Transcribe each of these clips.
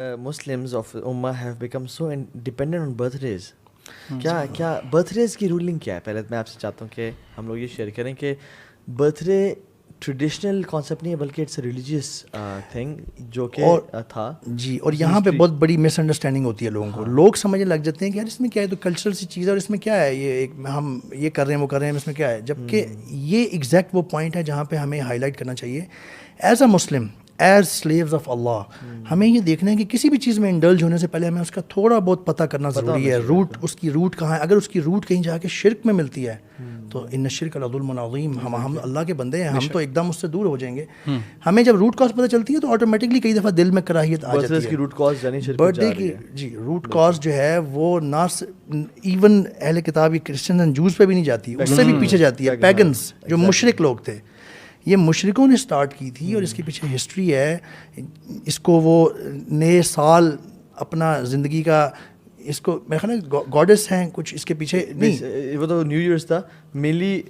Muslims of Ummah have become so dependent on birthdays. کیا birth days کی rolling کیا ہے؟ پہلے میں آپ سے چاہتا ہوں کہ ہم لوگ یہ شیئر کریں کہ برتھ ڈے ٹریڈیشنل کانسیپٹ نہیں ہے بلکہ اٹس اے ریلیجیس تھنگ جو کہ تھا جی. اور یہاں پہ بہت بڑی مس انڈرسٹینڈنگ ہوتی ہے لوگوں کو. لوگ سمجھنے لگ جاتے ہیں کہ یار اس میں کیا ہے، تو کلچرل سی چیز ہے اور اس میں کیا ہے، یہ ہم یہ کر رہے ہیں وہ کر رہے ہیں، اس میں کیا ہے. جبکہ یہ ایگزیکٹ وہ پوائنٹ ہے جہاں پہ ہمیں ہائی لائٹ کرنا چاہیے as a Muslim, as slaves of Allah. ہمیں یہ دیکھنا ہے کہ کسی بھی چیز میں انڈلج ہونے سے پہلے ہمیں اس کا تھوڑا بہت پتہ کرنا ضروری ہے. روٹ، اس کی روٹ کہاں ہے. اگر اس کی روٹ کہیں جا کے شرک میں ملتی ہے تو ان الشرک لظلم عظیم. ہم اللہ کے بندے ہیں، ہم تو ایک دم اس سے دور ہو جائیں گے. ہمیں جب روٹ کاز پتہ چلتی ہے تو آٹومیٹکلی کئی دفعہ دل میں کراہیت آ جاتی ہے. برتھ ڈے کی جی روٹ کاز جو ہے وہ نہ ایون اہل کتاب کرسچن اینڈ جوز پہ بھی نہیں جاتی، اس سے بھی پیچھے جاتی ہے. پیگنس جو مشرک لوگ تھے، یہ مشرکوں نے سٹارٹ کی تھی اور اس کے پیچھے ہسٹری ہے. اس کو وہ نئے سال اپنا زندگی کا، اس کو میرے خیال ہے گاڈس ہیں کچھ اس کے پیچھے. نہیں، وہ تو نیو ایئرس تھا مینلی.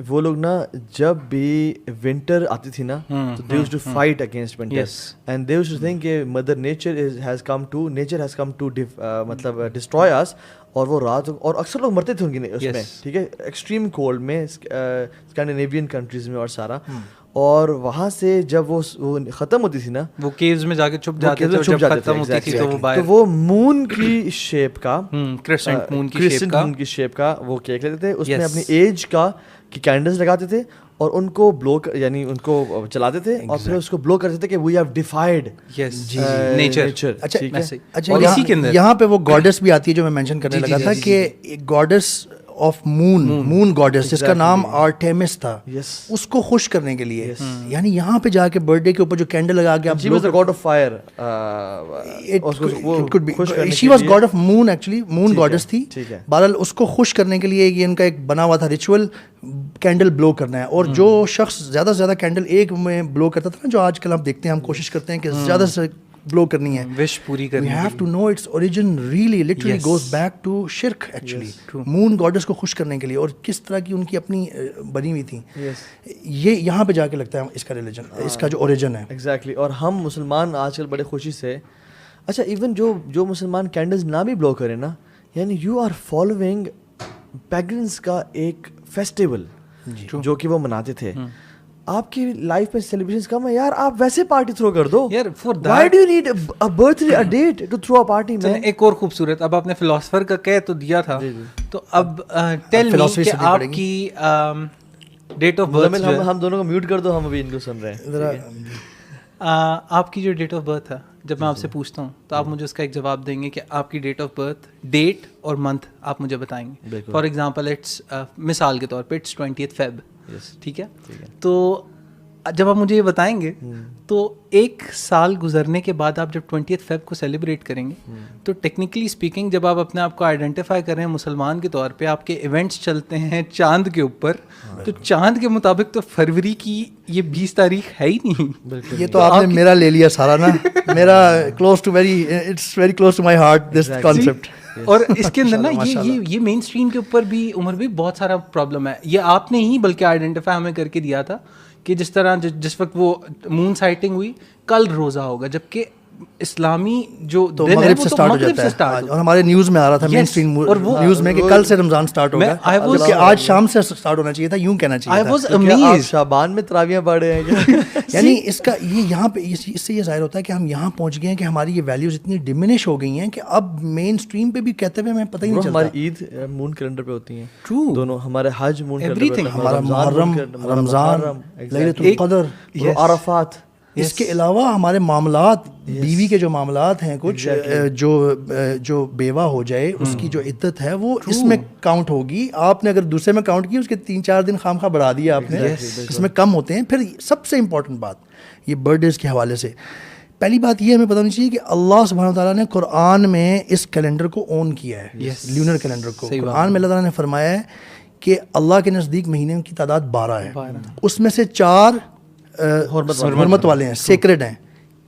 وہ لوگ نا جب بھی ونٹر آتی تھی نا تو they used to fight against winter and they used to think کہ mother nature has come to مطلب ڈسٹروائے اس. اور وہ رات، اور اکثر لوگ مرتے تھے ان کی اس میں، ٹھیک ہے، ایکسٹریم کولڈ میں، اسکینڈینیوین کنٹریز میں اور سارا. اور وہاں سے جب وہ ختم ہوتی تھی نا، وہ کیوز میں جا کے چھپ جاتے تھے، جب ختم ہوتی تھی تو وہ مون کی شیپ کا، کرسنٹ مون کی شیپ کا وہ کیک لیتے تھے. اس میں اپنی ایج کا کی کینڈلز لگاتے تھے اور ان کو بلو، یعنی ان کو چلاتے تھے اور پھر اس کو بلو کرتے تھے کہ وی ہیو ڈیفائیڈ نیچر. اچھا، یہاں پہ وہ گاڈس بھی آتی ہے جو میں مینشن کرنے لگا تھا کہ گاڈس آف مون گاڈس جس کا نام آرٹیمس تھا، اس کو خوش کرنے کے لیے. یعنی یہاں پہ جا کے برتھ ڈے کے اوپر جو کینڈل لگا کے آپ، she was god of fire, she was god of moon, actually moon goddess تھی. بہرحال اس کو خوش کرنے کے لیے یہ ان کا ایک بنا ہوا تھا ریچول، کینڈل بلو کرنا ہے. اور جو شخص زیادہ سے زیادہ کینڈل ایک میں بلو کرتا تھا نا، جو آج کل ہم دیکھتے ہیں، ہم کوشش کرتے ہیں کہ زیادہ سے بلو کرنی ہے، وش پوری کرنی ہے. We have to know its origin really literally goes back to shirk actually. Moon goddess کو خوش کرنے کے لیے، اور کس طرح کی ان کی اپنی بنی ہوئی تھیں. یہ یہاں پہ جا کے لگتا ہے اس کا ریلیجن، اس کا جو اوریجن ہے. ایگزیکٹلی. اور ہم مسلمان آج کل بڑے خوشی سے، اچھا ایون جو مسلمان کینڈلز نہ بھی بلو کریں نا، یعنی یو آر فالوئنگ پیگنز کا ایک فیسٹیول جو کہ وہ مناتے تھے. آپ کی لائف میں سیلیبریشنز کم ہے یار، آپ ویسے پارٹی تھرو کر دو یار. Why do you need a birthday, a date to throw a party? میں ایک اور خوبصورت، اب آپ نے فلاسفر کا کہہ تو دیا تھا، تو اب ٹیل می کہ آپ کی ڈیٹ آف برتھ، ہم دونوں کو میوٹ کر دو، ہم ابھی ان کو سن رہے ہیں. آپ کی جو ڈیٹ آف برتھ ہے، جب میں آپ سے پوچھتا ہوں تو آپ مجھے اس کا ایک جواب دیں گے کہ آپ کی ڈیٹ آف برتھ، ڈیٹ اور منتھ آپ مجھے بتائیں گے. فار ایگزامپل اٹس، مثال کے طور پہ اٹس 20 فیب، ٹھیک ہے. تو جب آپ مجھے یہ بتائیں گے تو ایک سال گزرنے کے بعد آپ جب 20 فیب کو سیلیبریٹ کریں گے تو ٹیکنیکلی اسپیکنگ جب آپ اپنے آپ کو آئیڈینٹیفائی کر رہے ہیں مسلمان کے طور پہ، آپ کے ایونٹس چلتے ہیں چاند کے اوپر، تو چاند کے مطابق تو فروری کی یہ 20 تاریخ ہے ہی نہیں. یہ تو آپ نے میرا لے لیا سارا نا، میرا close to very, it's very close to my heart this concept. اور اس کے اندر نا یہ مین اسٹریم کے اوپر بھی عمر بھی بہت سارا پرابلم ہے. یہ آپ نے ہی بلکہ آئیڈینٹیفائی ہمیں کر کے دیا تھا کہ جس طرح جس وقت وہ مون سائٹنگ ہوئی، کل روزہ ہوگا، جبکہ اسلامی جو مغرب سے سٹارٹ ہو جاتا ہے. اور ہمارے نیوز میں آ رہا تھا، مین اسٹریم نیوز میں، کہ کل سے رمضان سٹارٹ ہوگا، جبکہ آج شام سے سٹارٹ ہونا چاہیے تھا، یوں کہنا چاہیے تھا. آپ شعبان میں تراویحیں پڑھ رہے ہیں. یعنی اس کا یہاں پہ اس سے یہ ظاہر ہوتا ہے کہ ہم یہاں پہنچ گئے ہیں کہ ہماری یہ ویلیوز اتنی ڈمینش ہو گئی ہیں کہ اب مین اسٹریم پہ بھی کہتے ہوئے ہمیں پتہ ہی نہیں چلتا. ہماری عید مون کیلنڈر پہ ہوتی ہیں دونوں، ہمارے حج مون کیلنڈر پہ، ہمارا محرم، رمضان، لیلۃ القدر، عرفات. اس کے علاوہ ہمارے معاملات، بیوی کے جو معاملات ہیں کچھ، جو بیوہ ہو جائے اس کی جو عدت ہے وہ اس میں کاؤنٹ ہوگی. آپ نے اگر دوسرے میں کاؤنٹ کی، اس کے 3-4 دن خام خواہ بڑھا دیا آپ نے، اس میں کم ہوتے ہیں. پھر سب سے امپورٹنٹ بات یہ برتھ ڈیز کے حوالے سے، پہلی بات یہ ہمیں پتہ ہونی چاہیے کہ اللہ سبحانہ وتعالیٰ نے قرآن میں اس کیلنڈر کو اون کیا ہے، لیونر کیلنڈر کو. قرآن میں اللہ تعالیٰ نے فرمایا ہے کہ اللہ کے نزدیک مہینے کی تعداد 12 ہے، اس میں سے 4 حرمت والے ہیں، سیکرڈ ہیں.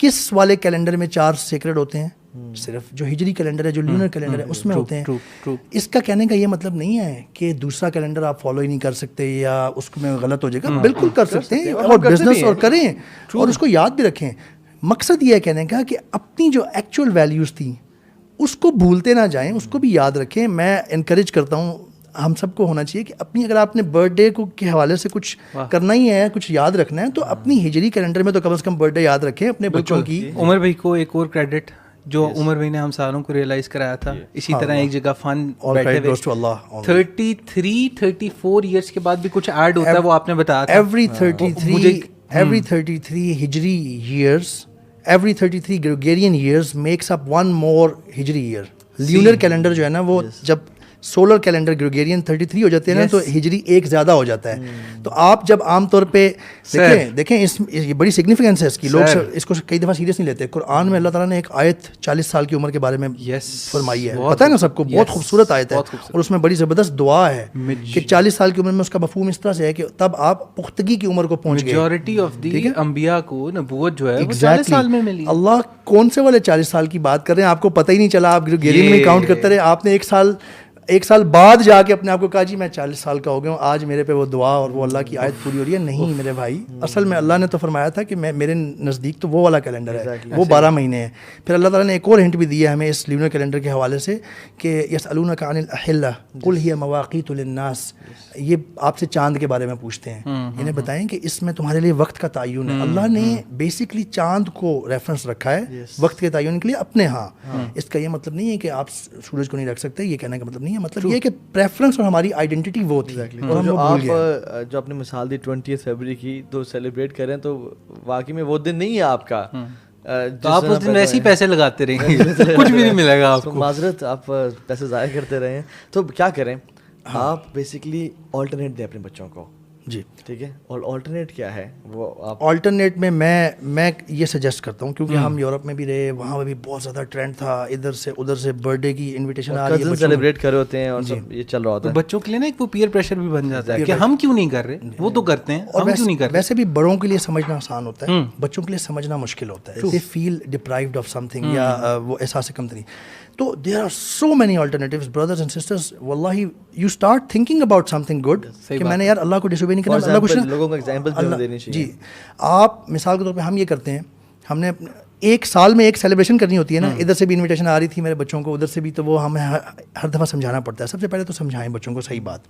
کس والے کیلنڈر میں 4 سیکرڈ ہوتے ہیں؟ صرف جو ہجری کیلنڈر ہے، جو لونر کیلنڈر ہے، اس میں ہوتے ہیں. اس کا کہنے کا یہ مطلب نہیں ہے کہ دوسرا کیلنڈر آپ فالو ہی نہیں کر سکتے یا اس میں غلط ہو جائے گا. بالکل کر سکتے ہیں، اور بزنس اور کریں اور اس کو یاد بھی رکھیں. مقصد یہ ہے کہنے کا کہ اپنی جو ایکچوئل ویلیوز تھیں اس کو بھولتے نہ جائیں, اس کو بھی یاد رکھیں. میں انکریج کرتا ہوں ہم سب کو ہونا چاہیے کہ اپنی, اگر آپ نے برتھ ڈے کو کے حوالے سے کچھ کرنا ہی ہے, کچھ یاد رکھنا ہے, تو اپنی ہجری کیلنڈر میں تو کم از کم برتھ ڈے یاد رکھیں اپنے بچوں کی. عمر بھائی کو ایک اور کریڈٹ جو عمر بھائی نے ہم ساروں کو ریئلائز کرایا تھا, اسی طرح ایک جگہ فن بیٹھے ہوئے 33-34 ایئرس کے بعد بھی کچھ ایڈ ہوتا ہے, وہ آپ نے بتایا تھا. every 33 Hijri years, every 33 Gregorian years makes up one more Hijri year. Lunar calendar جو ہے نا وہ جب سولر کیلنڈر گریگورین 33 ہو جاتے ہیں نا, تو ہجری ایک زیادہ ہو جاتا ہے. تو آپ جب عام طور پہ دیکھیں یہ بڑی سگنیفیکینس ہے اس کی, لوگ اس کو کئی دفعہ سیریس نہیں لیتے. قرآن میں اللہ تعالیٰ نے ایک آیت 40 سال کی عمر کے بارے میں فرمائی ہے, پتہ ہے نا سب کو, بہت خوبصورت آیت ہے, اور اس میں بڑی زبردست دعا ہے کہ 40 سال کی عمر میں اس کا مفہوم اس طرح سے ہے کہ تب آپ پختگی کی عمر کو پہنچ گئے. میجورٹی آف دی انبیاء کو نبوت جو ہے وہ 40 سال میں ملی. اللہ کون سے والے 40 سال کی بات کر رہے ہیں, آپ کو پتہ ہی نہیں چلا, آپ گریگورین میں کاؤنٹ کرتے رہے. آپ نے ایک سال بعد جا کے اپنے آپ کو کہا جی میں 40 سال کا ہو گیا ہوں, آج میرے پہ وہ دعا اور وہ اللہ کی آیت پوری ہو رہی ہے. نہیں میرے بھائی, اصل میں اللہ نے تو فرمایا تھا کہ میرے نزدیک تو وہ والا کیلنڈر ہے, وہ 12 مہینے ہیں. پھر اللہ تعالیٰ نے ایک اور ہنٹ بھی دیا ہے ہمیں اس لیونر کیلنڈر کے حوالے سے کہ یسألونک عن الاحلہ قل ہی مواقیت للناس, یہ آپ سے چاند کے بارے میں پوچھتے ہیں, انہیں بتائیں کہ اس میں تمہارے لیے وقت کا تعین ہے. اللہ نے بیسکلی چاند کو ریفرنس رکھا ہے وقت کے تعین کے لیے اپنے ہاں. اس کا یہ مطلب نہیں ہے کہ آپ سورج کو نہیں رکھ سکتے, یہ کہنے کا مطلب نہیں ہے. مطلب یہ کہ پریفرنس اور ہماری آئیڈینٹی وہ تھی. جو آپ جو آپ نے مثال دی 20 فروری کی, تو سیلیبریٹ کریں تو واقعی میں وہ دن نہیں ہے آپ کا, تو آپ اس دن ویسے ہی پیسے لگاتے رہیں گے, کچھ بھی نہیں ملے گا آپ کو. معذرت, آپ پیسے ضائع کرتے رہے ہیں. تو کیا کریں, آپ بیسکلی آلٹرنیٹ دیں اپنے بچوں کو. جی ٹھیک ہے, اور آلٹرنیٹ کیا ہے وہ آپ آلٹرنیٹ میں میں یہ سجیسٹ کرتا ہوں, کیونکہ ہم یورپ میں بھی رہے, وہاں پہ بھی بہت زیادہ ٹرینڈ تھا, ادھر سے ادھر سے برتھ ڈے کی انویٹیشن آ رہی ہے, سیلیبریٹ کر رہے ہوتے ہیں اور سب یہ چل رہا ہوتا ہے. بچوں کے لیے نا ایک وہ پیئر پریشر بھی بن جاتا ہے کہ ہم کیوں نہیں کر رہے, وہ تو کرتے ہیں, ہم کیوں نہیں کر رہے. ویسے بھی بڑوں کے لیے سمجھنا آسان ہوتا ہے, بچوں کے لیے سمجھنا مشکل ہوتا ہے. They feel deprived of something, یا وہ احساس کمتری. تو there are so many alternatives brothers and sisters. واللہ you start thinking about something good کہ میں نے یار اللہ کو ڈس اوبے نہیں کرنا, اللہ کچھ لوگوں کو ایگزامپل بھی دینی چاہیے. جی آپ مثال کے طور پہ ہم یہ کرتے ہیں, ہم نے ایک سال میں ایک سیلیبریشن کرنی ہوتی ہے نا, ادھر سے بھی انویٹیشن آ رہی تھی میرے بچوں کو, ادھر سے بھی, تو وہ ہمیں ہر دفعہ سمجھانا پڑتا ہے. سب سے پہلے تو سمجھائیں بچوں کو صحیح بات,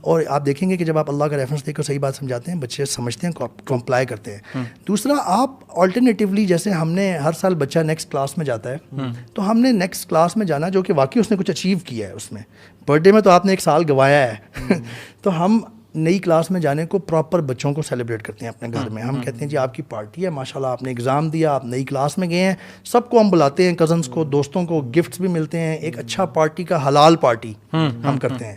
اور آپ دیکھیں گے کہ جب آپ اللہ کا ریفرنس دے کر صحیح بات سمجھاتے ہیں, بچے سمجھتے ہیں, کمپلائی کرتے ہیں. دوسرا, آپ آلٹرنیٹیولی, جیسے ہم نے ہر سال بچہ نیکسٹ کلاس میں جاتا ہے, تو ہم نے نیکسٹ کلاس میں جانا جو کہ واقعی اس نے کچھ اچیو کیا ہے. اس میں برتھ ڈے میں تو آپ نے ایک سال گوایا ہے, تو ہم نئی کلاس میں جانے کو پراپر بچوں کو سیلیبریٹ کرتے ہیں اپنے گھر میں. ہم کہتے ہیں جی آپ کی پارٹی ہے, ماشاء اللہ آپ نے ایگزام دیا, آپ نئی کلاس میں گئے ہیں, سب کو ہم بلاتے ہیں, کزنس کو, دوستوں کو, گفٹس بھی ملتے ہیں, ایک اچھا پارٹی کا حلال پارٹی ہم کرتے ہیں.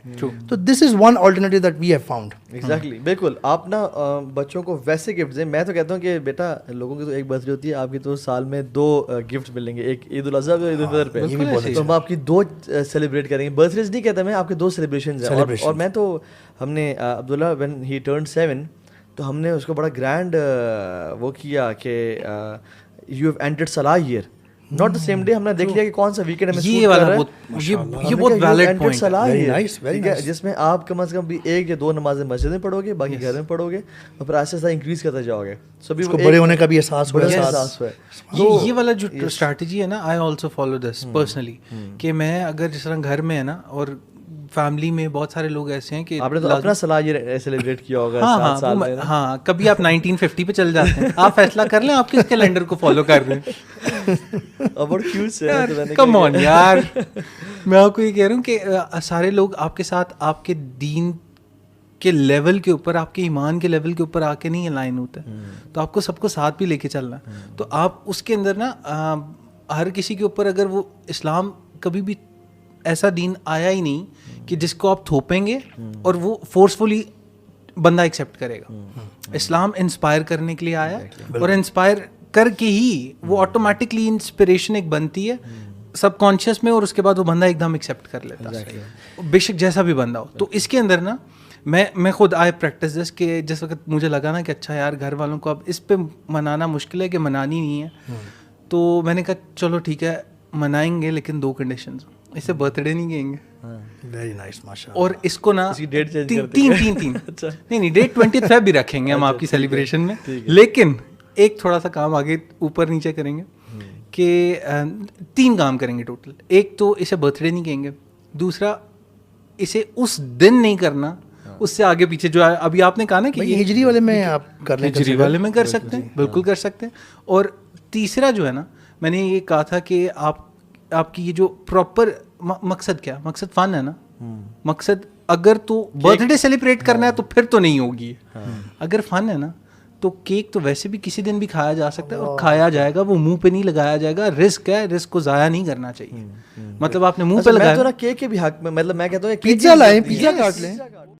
تو this is one alternative that we have found. Exactly, بالکل. آپ نا بچوں کو ویسے گفٹ دیں. میں تو کہتا ہوں کہ بیٹا لوگوں کی تو ایک برتھ ڈے ہوتی ہے, آپ کی تو سال میں 2 گفٹ ملیں گے, ایک عید الاضحیٰ اور عید الفطر پہ, تو ہم آپ کی 2 سیلیبریٹ کریں گے. برتھ ڈیز نہیں کہتا میں, آپ کے 2 سیلیبریشنز ہیں. اور میں تو ہم نے عبداللہ وین ہی ٹرنڈ 7, تو ہم نے اس کو بڑا گرینڈ وہ کیا کہ you have entered solar year, not the same day. ہم نے دیکھ لیا کہ کون سا ویکینڈ ہمیں یہ بہت ویلڈ پوائنٹ ہے, جس میں آپ کم از کم بھی 1 یا 2 نمازیں مسجد میں پڑھو گے, باقی گھر میں پڑھو گے, اور پھر آہستہ آہستہ انکریز کرتے جاؤ گے. سبھی کو بڑے ہونے کا بھی احساس ہوا. یہ والا جو اسٹریٹجی ہے نا, I also follow this personally, کہ میں اگر جس طرح گھر میں ہے نا, اور فیملی میں بہت سارے لوگ ایسے ہیں کہ آپ نے تو اپنا صلاح یہ سیلیبریٹ کیا ہوگا 7 سال میں. ہاں, کبھی آپ 1950 پہ چل جاتے ہیں, آپ فیصلہ کر لیں آپ کس کیلنڈر کو فالو کر رہے ہیں. کم آن یار, میں آپ کو یہ کہہ رہا ہوں کہ سارے لوگ آپ کے ساتھ آپ کے دین کے لیول کے اوپر, آپ کے ایمان کے لیول کے اوپر آ کے نہیں الائن ہوتا ہے, تو آپ کو سب کو ساتھ بھی لے کے چلنا ہے. تو آپ اس کے اندر نا ہر کسی کے اوپر, اگر وہ اسلام کبھی بھی ایسا دین آیا ہی نہیں کہ جس کو آپ تھوپیں گے اور وہ فورسفلی بندہ ایکسیپٹ کرے گا. اسلام انسپائر کرنے کے لیے آیا, اور انسپائر کر کے ہی وہ آٹومیٹکلی انسپریشن ایک بنتی ہے سب کانشیس میں, اور اس کے بعد وہ بندہ ایک دم ایکسیپٹ کر لیتا ہے, بے شک جیسا بھی بندہ ہو. تو اس کے اندر نا میں خود آئی پریکٹس دس کہ جس وقت مجھے لگا نا کہ اچھا یار گھر والوں کو اب اس پہ منانا مشکل ہے کہ منانی نہیں ہے, تو میں نے کہا چلو ٹھیک ہے منائیں گے, لیکن 2 کنڈیشنز. اس سے برتھ ڈے نہیں کہیں گے, ویری نائس ماشاء, اور اس کو نا 3 نہیں ڈیٹ 20 فیب بھی رکھیں گے ہم آپ کی سیلیبریشن میں, لیکن ایک تھوڑا سا کام آگے اوپر نیچے کریں گے کہ 3 کام کریں گے ٹوٹل. ایک تو اسے برتھ ڈے نہیں کہیں گے, دوسرا اسے اس دن نہیں کرنا, اس سے آگے پیچھے جو ابھی آپ نے کہا نا کہ یہ ہجری والے میں آپ کر لیں, ہجری والے میں کر سکتے ہیں, بالکل کر سکتے ہیں. اور تیسرا جو ہے نا, میں نے یہ کہا تھا کہ آپ کی یہ جو پراپر مقصد کیا, مقصد فن ہے نا, مقصد اگر تو برتھ ڈے سیلیبریٹ کرنا ہے تو پھر تو نہیں ہوگی. اگر فن ہے نا تو کیک تو ویسے بھی کسی دن بھی کھایا جا سکتا ہے, اور کھایا جائے گا, وہ منہ پہ نہیں لگایا جائے گا. رسک ہے, رسک کو ضائع نہیں کرنا چاہیے. مطلب آپ نے منہ پہ لگایا, میں تو نا کیک کے بھی حق میں, مطلب میں کہتا ہوں پیزا لائیں, پیزا کاٹ لیں.